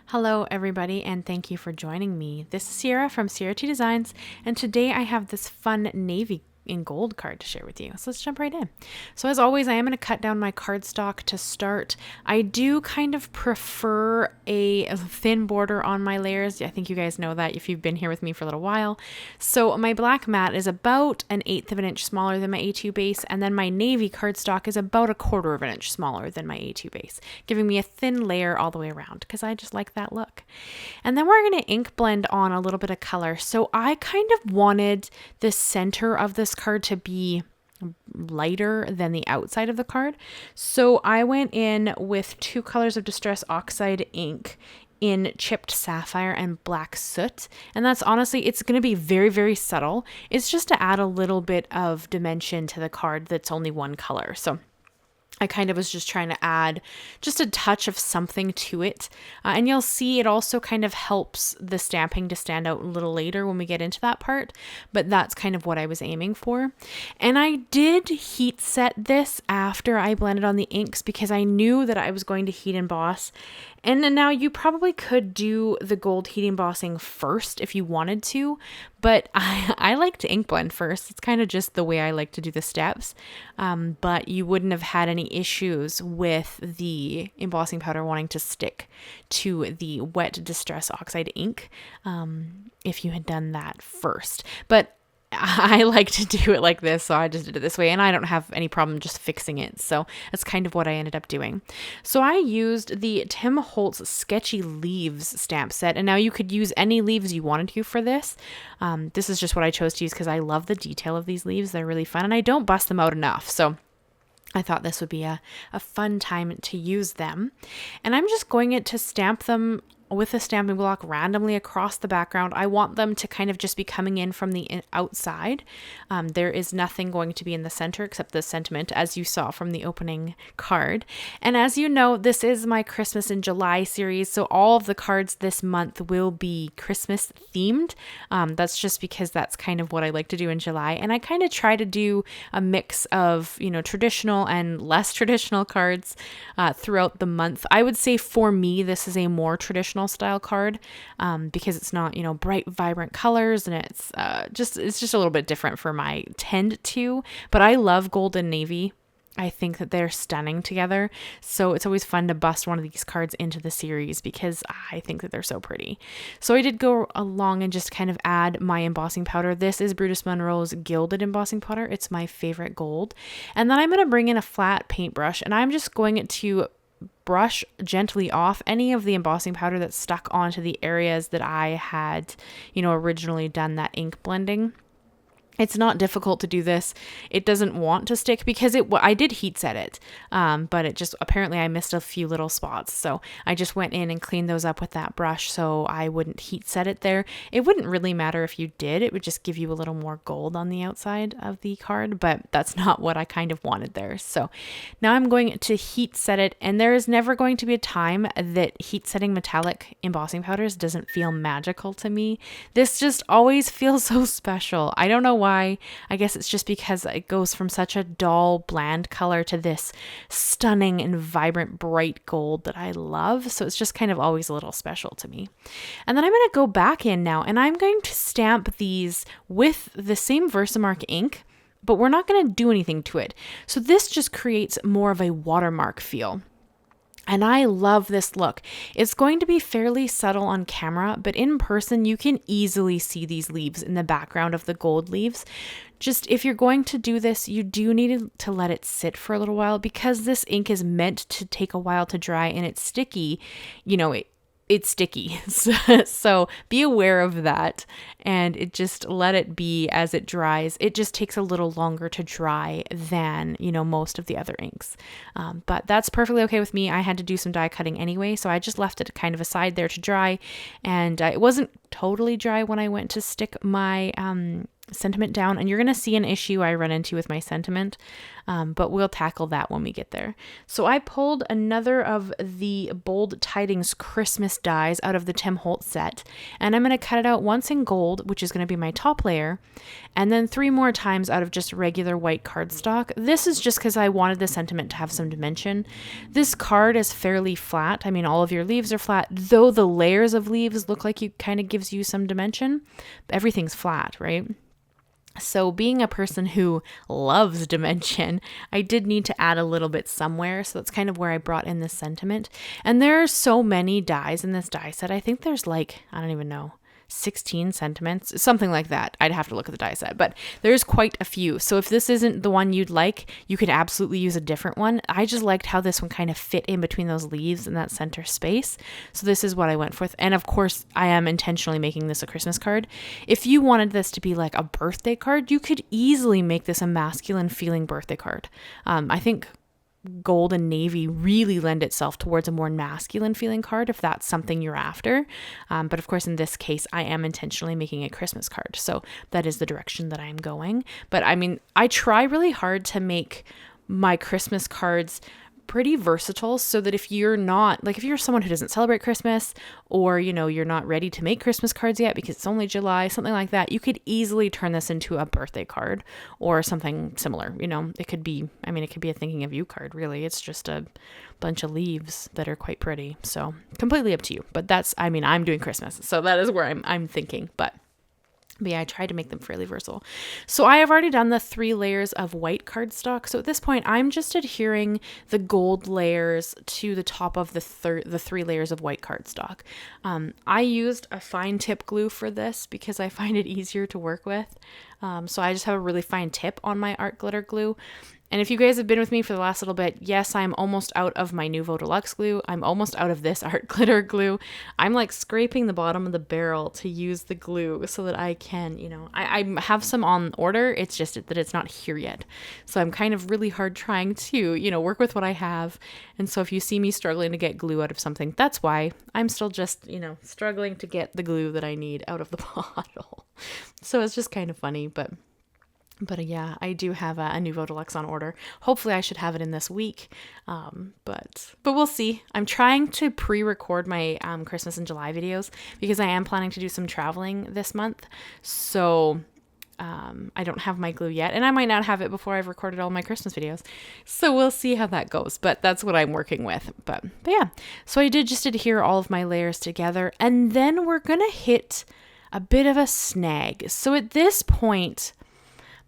Hello everybody and thank you for joining me. This is Ciara from Ciara T Designs and today I have this fun navy in gold card to share with you. So let's jump right in. So as always, I am going to cut down my cardstock to start. I do kind of prefer a thin border on my layers. I think you guys know that if you've been here with me for a little while. So my black mat is about 1/8 of an inch smaller than my A2 base, and then my navy cardstock is about 1/4 of an inch smaller than my A2 base, giving me a thin layer all the way around because I just like that look. And then we're going to ink blend on a little bit of color. So I kind of wanted the center of this card to be lighter than the outside of the card. So I went in with 2 colors of Distress Oxide ink in chipped sapphire and black soot. And that's honestly, it's going to be very, very subtle. It's just to add a little bit of dimension to the card that's only one color. So I kind of was just trying to add just a touch of something to it. And you'll see it also kind of helps the stamping to stand out a little later when we get into that part. But that's kind of what I was aiming for. And I did heat set this after I blended on the inks because I knew that I was going to heat emboss. And then now you probably could do the gold heat embossing first if you wanted to, but I like to ink blend first. It's kind of just the way I like to do the steps. But you wouldn't have had any issues with the embossing powder wanting to stick to the wet Distress Oxide ink if you had done that first. But I like to do it like this, so I just did it this way, and I don't have any problem just fixing it. So that's kind of what I ended up doing. So I used the Tim Holtz Sketchy Leaves stamp set, and now you could use any leaves you wanted to for this. This is just what I chose to use because I love the detail of these leaves. They're really fun, and I don't bust them out enough. So I thought this would be a fun time to use them. And I'm just going to stamp them with a stamping block randomly across the background. I want them to kind of just be coming in from the outside. There is nothing going to be in the center except the sentiment, as you saw from the opening card. And as you know, this is my Christmas in July series, so all of the cards this month will be Christmas themed. That's just because that's kind of what I like to do in July. And I kind of try to do a mix of, traditional and less traditional cards throughout the month. I would say for me, this is a more traditional style card because it's not bright vibrant colors, and it's just a little bit different for my tend to, but I love gold and navy. I think that they're stunning together, so it's always fun to bust one of these cards into the series because I think that they're so pretty. So I did go along and just kind of add my embossing powder. This is Brutus Monroe's Gilded embossing powder. It's my favorite gold. And then I'm going to bring in a flat paintbrush, and I'm just going to brush gently off any of the embossing powder that's stuck onto the areas that I had, originally done that ink blending. It's not difficult to do this. It doesn't want to stick because I did heat set it, but it just, apparently I missed a few little spots. So I just went in and cleaned those up with that brush so I wouldn't heat set it there. It wouldn't really matter if you did. It would just give you a little more gold on the outside of the card, but that's not what I kind of wanted there. So now I'm going to heat set it, and there is never going to be a time that heat setting metallic embossing powders doesn't feel magical to me. This just always feels so special. I don't know why. I guess it's just because it goes from such a dull, bland color to this stunning and vibrant, bright gold that I love. So it's just kind of always a little special to me. And then I'm going to go back in now, and I'm going to stamp these with the same Versamark ink, but we're not going to do anything to it. So this just creates more of a watermark feel. And I love this look. It's going to be fairly subtle on camera, but in person, you can easily see these leaves in the background of the gold leaves. Just if you're going to do this, you do need to let it sit for a little while because this ink is meant to take a while to dry and it's sticky. It's sticky. So be aware of that and let it be as it dries. It just takes a little longer to dry than, most of the other inks. But that's perfectly okay with me. I had to do some die cutting anyway, so I just left it kind of aside there to dry. And it wasn't totally dry when I went to stick my sentiment down, and you're going to see an issue I run into with my sentiment. but we'll tackle that when we get there. So I pulled another of the Bold Tidings Christmas dies out of the Tim Holtz set, and I'm going to cut it out once in gold, which is going to be my top layer, and then 3 more times out of just regular white cardstock. This is just because I wanted the sentiment to have some dimension. This card is fairly flat. I mean, all of your leaves are flat, though the layers of leaves look like you kind of gives you some dimension. Everything's flat, right? So being a person who loves dimension, I did need to add a little bit somewhere. So that's kind of where I brought in this sentiment. And there are so many dies in this die set. I think there's like, I don't even know, 16 sentiments, something like that. I'd have to look at the die set, but there's quite a few. So if this isn't the one you'd like, you could absolutely use a different one. I just liked how this one kind of fit in between those leaves in that center space. So this is what I went with. And of course, I am intentionally making this a Christmas card. If you wanted this to be like a birthday card, you could easily make this a masculine feeling birthday card. I think gold and navy really lend itself towards a more masculine feeling card if that's something you're after. But of course, in this case, I am intentionally making a Christmas card. So that is the direction that I'm going. But I mean, I try really hard to make my Christmas cards pretty versatile so that if you're not, like if you're someone who doesn't celebrate Christmas, or, you know, you're not ready to make Christmas cards yet because it's only July, something like that, you could easily turn this into a birthday card or something similar. You know, it could be, I mean, it could be a thinking of you card, really. It's just a bunch of leaves that are quite pretty. So completely up to you. But that's, I mean, I'm doing Christmas, so that is where I'm thinking. But yeah, I tried to make them fairly versatile. So I have already done the 3 layers of white cardstock. So at this point, I'm just adhering the gold layers to the top of the 3 layers of white cardstock. I used a fine tip glue for this because I find it easier to work with. So I just have a really fine tip on my art glitter glue. And if you guys have been with me for the last little bit, yes, I'm almost out of my Nuvo Deluxe glue. I'm almost out of this art glitter glue. I'm like scraping the bottom of the barrel to use the glue so that I can, you know, I have some on order. It's just that it's not here yet. So I'm kind of really hard trying to, you know, work with what I have. And so if you see me struggling to get glue out of something, that's why I'm still just, you know, struggling to get the glue that I need out of the bottle. So it's just kind of funny, but yeah, I do have a Nuvo Deluxe on order. Hopefully I should have it in this week, but we'll see. I'm trying to pre-record my Christmas and July videos because I am planning to do some traveling this month. So I don't have my glue yet, and I might not have it before I've recorded all my Christmas videos. So we'll see how that goes, but that's what I'm working with. But yeah, so I did just adhere all of my layers together, and then we're going to hit a bit of a snag. So at this point,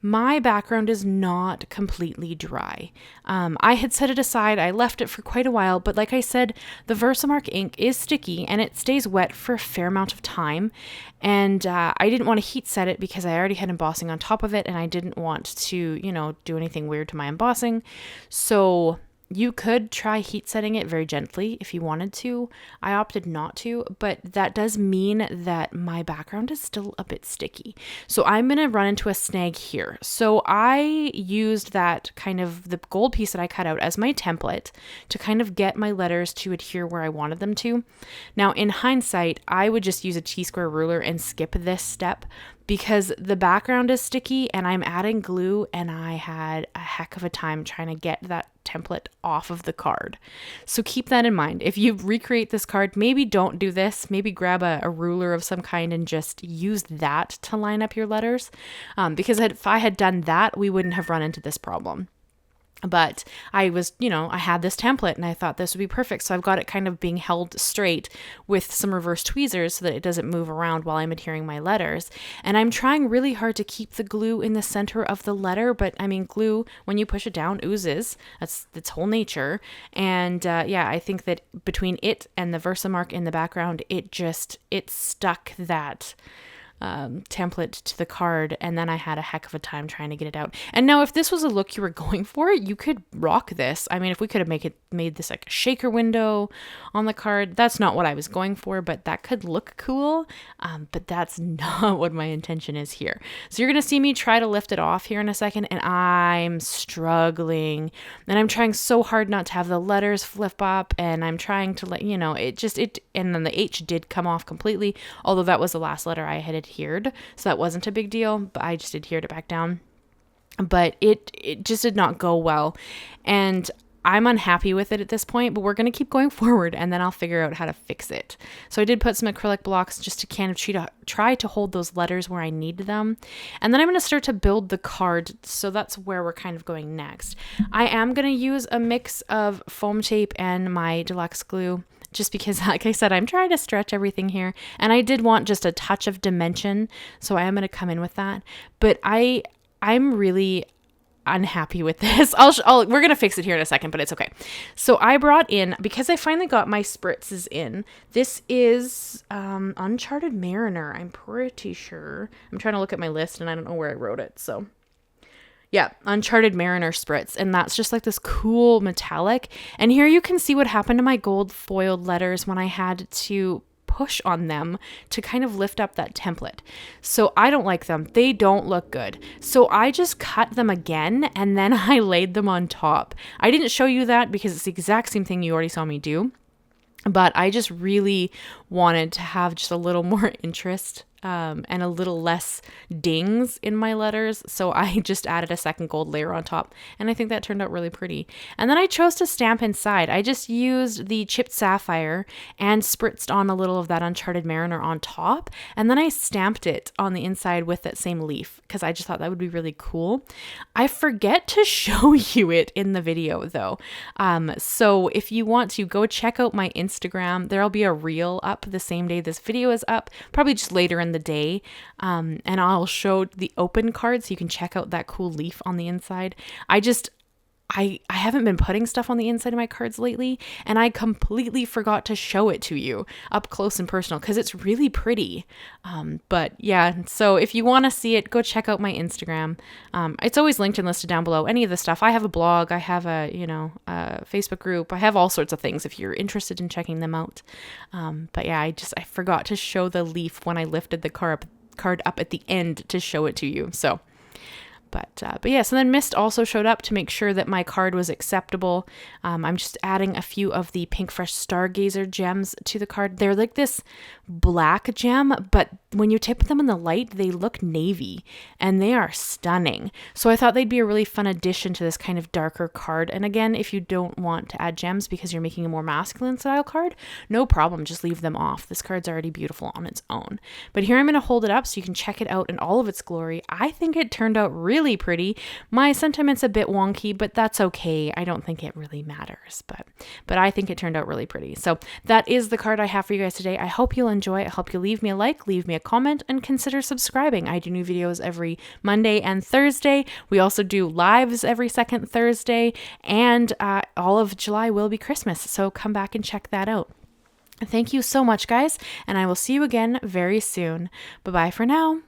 my background is not completely dry. I had set it aside. I left it for quite a while, but like I said, the Versamark ink is sticky and it stays wet for a fair amount of time. And I didn't want to heat set it because I already had embossing on top of it, and I didn't want to, you know, do anything weird to my embossing. So you could try heat setting it very gently if you wanted to. I opted not to, but that does mean that my background is still a bit sticky. So I'm going to run into a snag here. So I used that kind of the gold piece that I cut out as my template to kind of get my letters to adhere where I wanted them to. Now, in hindsight, I would just use a T-square ruler and skip this step because the background is sticky and I'm adding glue, and I had a heck of a time trying to get that template off of the card. So keep that in mind. If you recreate this card, maybe don't do this. Maybe grab a ruler of some kind and just use that to line up your letters. Because if I had done that, we wouldn't have run into this problem. But I was, you know, I had this template and I thought this would be perfect. So I've got it kind of being held straight with some reverse tweezers so that it doesn't move around while I'm adhering my letters. And I'm trying really hard to keep the glue in the center of the letter. But I mean, glue, when you push it down, oozes. That's its whole nature. And yeah, I think that between it and the Versamark in the background, it stuck that template to the card, and then I had a heck of a time trying to get it out. And now if this was a look you were going for, you could rock this. I mean, if we could have made this like a shaker window on the card, that's not what I was going for, but that could look cool. But that's not what my intention is here. So you're going to see me try to lift it off here in a second, and I'm struggling, and I'm trying so hard not to have the letters flip up, and I'm trying to let, you know, and then the H did come off completely, although that was the last letter I had adhered, so that wasn't a big deal, but I just adhered it back down. but it just did not go well. And I'm unhappy with it at this point, but we're going to keep going forward and then I'll figure out how to fix it. So I did put some acrylic blocks just to kind of try to hold those letters where I need them. And then I'm going to start to build the card. So that's where we're kind of going next. I am going to use a mix of foam tape and my Deluxe glue, just because, like I said, I'm trying to stretch everything here. And I did want just a touch of dimension. So I am going to come in with that. But I'm really unhappy with this. We're going to fix it here in a second, but it's okay. So I brought in, because I finally got my Spritzes in, this is Uncharted Mariner. I'm pretty sure. I'm trying to look at my list and I don't know where I wrote it. So yeah, Uncharted Mariner Spritz. And that's just like this cool metallic. And here you can see what happened to my gold foiled letters when I had to push on them to kind of lift up that template. So I don't like them. They don't look good. So I just cut them again and then I laid them on top. I didn't show you that because it's the exact same thing you already saw me do. But I just really wanted to have just a little more interest and a little less dings in my letters. So I just added a second gold layer on top. And I think that turned out really pretty. And then I chose to stamp inside. I just used the chipped sapphire and spritzed on a little of that Uncharted Mariner on top. And then I stamped it on the inside with that same leaf because I just thought that would be really cool. I forget to show you it in the video though. So if you want to, go check out my Instagram. There'll be a reel up the same day this video is up, probably just later in the day, and I'll show the open card so you can check out that cool leaf on the inside. I haven't been putting stuff on the inside of my cards lately, and I completely forgot to show it to you up close and personal because it's really pretty. But yeah, so if you want to see it, go check out my Instagram. It's always linked and listed down below. Any of the stuff. I have a blog. I have a Facebook group. I have all sorts of things if you're interested in checking them out. But yeah, I forgot to show the leaf when I lifted the card up at the end to show it to you. So. But yeah, so then Mist also showed up to make sure that my card was acceptable. I'm just adding a few of the PinkFresh Stargazer gems to the card. They're like this black gem, but when you tip them in the light, they look navy and they are stunning. So I thought they'd be a really fun addition to this kind of darker card. And again, if you don't want to add gems because you're making a more masculine style card, no problem, just leave them off. This card's already beautiful on its own. But here I'm going to hold it up so you can check it out in all of its glory. I think it turned out really pretty. My sentiment's a bit wonky, but that's okay. I don't think it really matters, but I think it turned out really pretty. So that is the card I have for you guys today. I hope you'll enjoy it. I hope you leave me a like, leave me a comment, and consider subscribing. I do new videos every Monday and Thursday. We also do lives every second Thursday, and all of July will be Christmas, so come back and check that out. Thank you so much, guys, and I will see you again very soon. Bye-bye for now.